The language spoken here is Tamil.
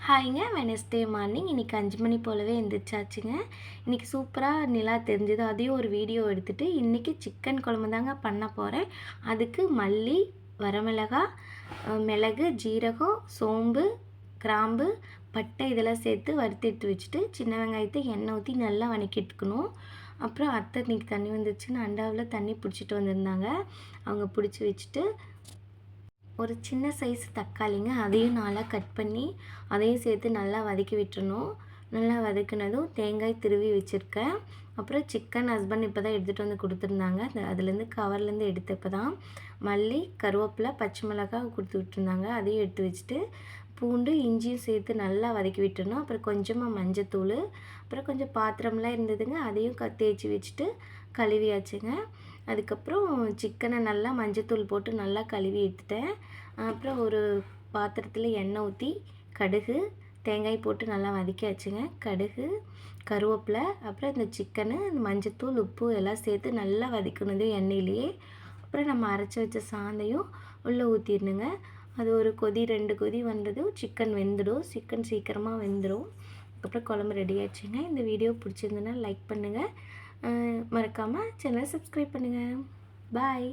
ஹாய்ங்க. வெனஸ்டே மார்னிங் இன்றைக்கி 5 மணி போலவே எந்திரிச்சாச்சுங்க. இன்றைக்கி சூப்பராக நிலா தெரிஞ்சுது. அதையும் ஒரு வீடியோ எடுத்துகிட்டு இன்றைக்கி சிக்கன் குழம்பு தாங்க பண்ண போகிறேன். அதுக்கு மல்லி, வரமிளகாய், மிளகு, ஜீரகம், சோம்பு, கிராம்பு, பட்டை இதெல்லாம் சேர்த்து வறுத்து எடுத்து வச்சுட்டு சின்ன வெங்காயத்தை எண்ணெய் ஊற்றி நல்லா வதக்கிட்டுக்கணும். அப்புறம் அத்தை இன்றைக்கி தண்ணி வந்துருச்சுன்னு அண்டாவில் தண்ணி பிடிச்சிட்டு வந்திருந்தாங்க. அவங்க பிடிச்சி வச்சுட்டு ஒரு சின்ன சைஸ் தக்காளிங்க, அதையும் நல்லா கட் பண்ணி அதையும் சேர்த்து நல்லா வதக்கி விட்டுறணும். நல்லா வதக்கினதும் தேங்காய் திருவி வச்சுருக்கேன். அப்புறம் சிக்கன் ஹஸ்பண்ட் இப்போ தான் எடுத்துகிட்டு வந்து கொடுத்துருந்தாங்க. அதுலேருந்து கவர்லேருந்து எடுத்தப்போ தான் மல்லி, கருவேப்பிலை, பச்சை மிளகாய் கொடுத்து விட்டுருந்தாங்க. அதையும் எடுத்து வச்சுட்டு பூண்டு, இஞ்சியும் சேர்த்து நல்லா வதக்கி விட்டுறணும். அப்புறம் கொஞ்சமாக மஞ்சத்தூள், அப்புறம் கொஞ்சம் பாத்திரம்லாம் இருந்ததுங்க, அதையும் தேய்ச்சி வச்சுட்டு கழுவியாச்சுங்க. அதுக்கப்புறம் சிக்கனை நல்லா மஞ்சத்தூள் போட்டு நல்லா கழுவி எடுத்துட்டேன். அப்புறம் ஒரு பாத்திரத்தில் எண்ணெய் ஊற்றி கடுகு, தேங்காய் போட்டு நல்லா வதக்கியாச்சுங்க. கடுகு, கருவேப்பிலை, அப்புறம் இந்த சிக்கனு, மஞ்சத்தூள், உப்பு எல்லாம் சேர்த்து நல்லா வதக்கினது எண்ணெயிலேயே. அப்புறம் நம்ம அரைச்சி வச்ச சாந்தையும் உள்ளே ஊற்றிடணுங்க. அது ஒரு கொதி 2 கொதி வந்ததும் சிக்கன் வெந்துடும். சிக்கன் சீக்கிரமாக வெந்துடும். அப்புறம் குழம்பு ரெடி ஆச்சுங்க. இந்த வீடியோ பிடிச்சிருந்துன்னா லைக் பண்ணுங்கள். மறக்காமல் சேனலை சப்ஸ்கிரைப் பண்ணுங்கள். பாய்.